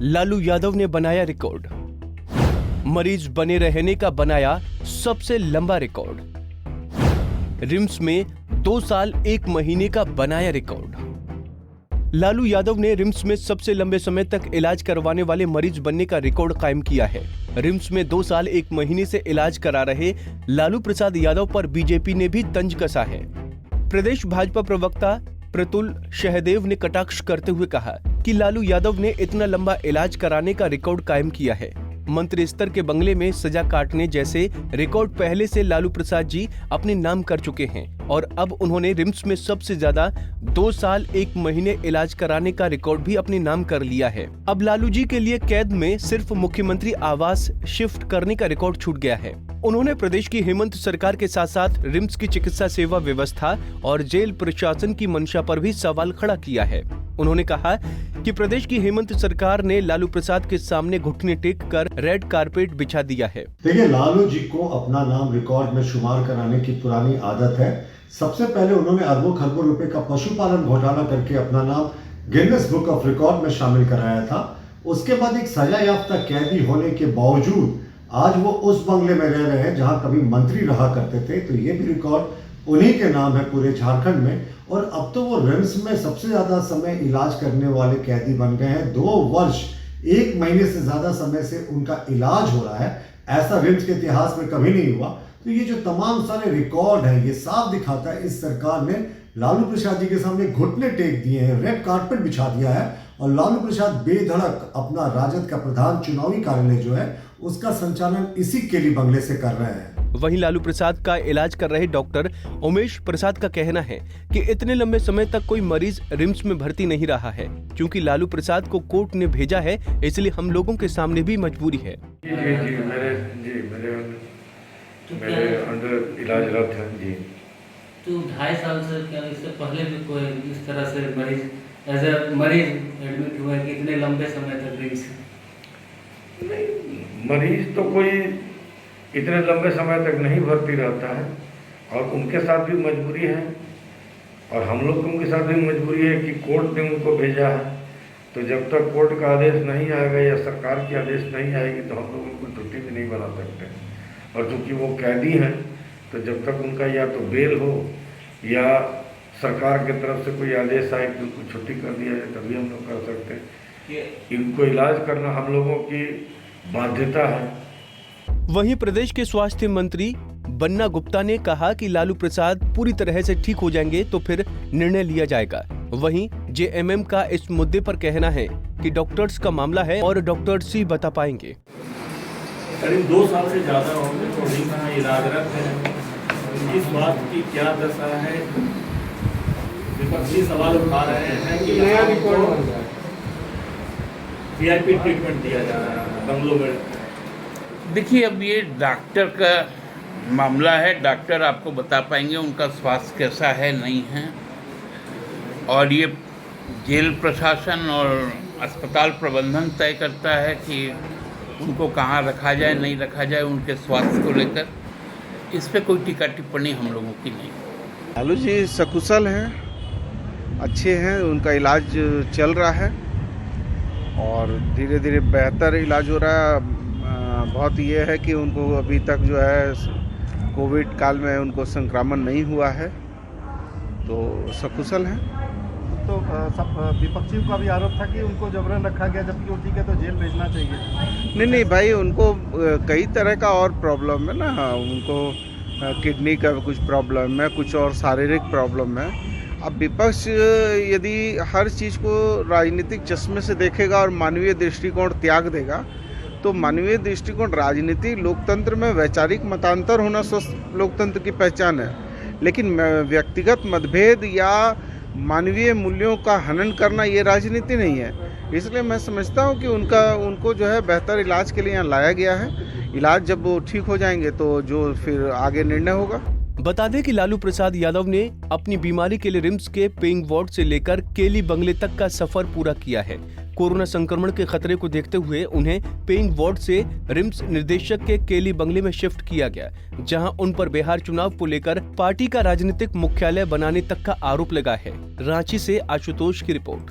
लालू यादव ने बनाया रिकॉर्ड। मरीज बने रहने का बनाया सबसे लंबा रिकॉर्ड। रिम्स में 2 साल 1 महीने का बनाया रिकॉर्ड। लालू यादव ने रिम्स में सबसे लंबे समय तक इलाज करवाने वाले मरीज बनने का रिकॉर्ड कायम किया है। रिम्स में 2 साल 1 महीने से इलाज करा रहे लालू प्रसाद यादव पर बीजेपी ने भी तंज कसा है। प्रदेश भाजपा प्रवक्ता प्रतुल सहदेव ने कटाक्ष करते हुए कहा कि लालू यादव ने इतना लंबा इलाज कराने का रिकॉर्ड कायम किया है। मंत्री स्तर के बंगले में सजा काटने जैसे रिकॉर्ड पहले से लालू प्रसाद जी अपने नाम कर चुके हैं और अब उन्होंने रिम्स में सबसे ज्यादा 2 साल 1 महीने इलाज कराने का रिकॉर्ड भी अपने नाम कर लिया है। अब लालू जी के लिए कैद में सिर्फ मुख्यमंत्री आवास शिफ्ट करने का रिकॉर्ड छूट गया है। उन्होंने प्रदेश की हेमंत सरकार के साथ साथ रिम्स की चिकित्सा सेवा व्यवस्था और जेल प्रशासन की मंशा पर भी सवाल खड़ा किया है। उन्होंने कहा कि प्रदेश की हेमंत सरकार ने लालू प्रसाद के सामने घुटने टेक कर रेड कारपेट बिछा दिया है। देखिए, लालू जी को अपना नाम रिकॉर्ड में शुमार कराने की पुरानी आदत है। सबसे पहले उन्होंने अरबों खरबों रुपए का पशुपालन घोटाला करके अपना नाम गिनीज बुक ऑफ रिकॉर्ड में शामिल कराया था। उसके बाद एक सजा याफ्ता कैदी होने के बावजूद आज वो उस बंगले में रह रहे हैं जहां कभी मंत्री रहा करते थे। तो ये भी रिकॉर्ड उन्हीं के नाम है पूरे झारखंड में। और अब तो वो रिम्स में सबसे ज्यादा समय इलाज करने वाले कैदी बन गए हैं। 2 वर्ष 1 महीने से ज्यादा समय से उनका इलाज हो रहा है। ऐसा रिम्स के इतिहास में कभी नहीं हुआ। तो ये जो तमाम सारे रिकॉर्ड है, ये साफ दिखाता है इस सरकार ने लालू प्रसाद जी के सामने घुटने टेक दिए हैं, रेड कारपेट बिछा दिया है और लालू प्रसाद बेधड़क अपना राजद का प्रधान चुनावी कार्यालय जो है उसका संचालन इसी केली बंगले से कर रहे हैं। वहीं लालू प्रसाद का इलाज कर रहे डॉक्टर उमेश प्रसाद का कहना है कि इतने लंबे समय तक कोई मरीज रिम्स में भर्ती नहीं रहा है। क्योंकि लालू प्रसाद को कोर्ट ने भेजा है, इसलिए हम लोगों के सामने भी मजबूरी है। मेरे अंदर इलाज रहा था जी। तो 2.5 साल से क्या इससे पहले भी कोई इस तरह से मरीज एज ए मरीज एडमिट हुआ है कि इतने लंबे समय तक रिम्स? मरीज तो कोई इतने लंबे समय तक नहीं भर्ती रहता है और उनके साथ भी मजबूरी है और हम लोग उनके साथ भी मजबूरी है कि कोर्ट ने उनको भेजा है। तो जब तक कोर्ट का आदेश नहीं आएगा या सरकार की आदेश नहीं आएगी तो हम लोग उनको छुट्टी भी नहीं बना सकते। और चूँकि वो कैदी हैं तो जब तक उनका या तो बेल हो या सरकार की तरफ से कोई आदेश आए कि उनको छुट्टी कर दिया जाए तभी हम लोग कर सकते हैं। इनको इलाज करना हम लोगों की बाध्यता है। वहीं प्रदेश के स्वास्थ्य मंत्री बन्ना गुप्ता ने कहा कि लालू प्रसाद पूरी तरह से ठीक हो जाएंगे तो फिर निर्णय लिया जाएगा। वहीं जेएमएम का इस मुद्दे पर कहना है कि डॉक्टर्स का मामला है और डॉक्टर्स ही बता पाएंगे। करीब 2 साल से ज़्यादा हो गए तो यहाँ इलाजरत है। इस बात की क्या दशा है? विपक्षी सवाल उठा रहे हैं कि नया रिकॉर्ड बन रहा है, वीआईपी ट्रीटमेंट दिया जा रहा है बंगलों में। देखिए, अब ये डॉक्टर का मामला है, डॉक्टर आपको बता पाएंगे उनका स्वास्थ्य कैसा है नहीं है। और ये जेल प्रशासन और अस्पताल प्रबंधन तय करता है कि उनको कहाँ रखा जाए नहीं रखा जाए उनके स्वास्थ्य को लेकर। इस पे कोई टीका टिप्पणी हम लोगों की नहीं। लालू जी सकुशल हैं, अच्छे हैं, उनका इलाज चल रहा है और धीरे धीरे बेहतर इलाज हो रहा है। बहुत ये है कि उनको अभी तक जो है कोविड काल में उनको संक्रमण नहीं हुआ है, तो सकुशल हैं। तो सब विपक्षियों का भी आरोप था कि उनको जबरन रखा गया, जबकि वो ठीक है तो जेल भेजना चाहिए। नहीं भाई, उनको कई तरह का और प्रॉब्लम है ना। उनको किडनी का कुछ प्रॉब्लम है, कुछ और शारीरिक प्रॉब्लम है। अब विपक्ष यदि हर चीज़ को राजनीतिक चश्मे से देखेगा और मानवीय दृष्टिकोण त्याग देगा तो मानवीय दृष्टिकोण राजनीति लोकतंत्र में वैचारिक मतांतर होना स्वस्थ लोकतंत्र की पहचान है। लेकिन व्यक्तिगत मतभेद या मानवीय मूल्यों का हनन करना ये राजनीति नहीं है। इसलिए मैं समझता हूँ कि उनको जो है बेहतर इलाज के लिए यहाँ लाया गया है। इलाज जब वो ठीक हो जाएंगे तो जो फिर आगे निर्णय होगा। बता दें कि लालू प्रसाद यादव ने अपनी बीमारी के लिए रिम्स के पेइंग वार्ड से लेकर केली बंगले तक का सफर पूरा किया है। कोरोना संक्रमण के खतरे को देखते हुए उन्हें पेइंग वार्ड से रिम्स निर्देशक के केली बंगले में शिफ्ट किया गया, जहां उन पर बिहार चुनाव को लेकर पार्टी का राजनीतिक मुख्यालय बनाने तक का आरोप लगा है। रांची से आशुतोष की रिपोर्ट।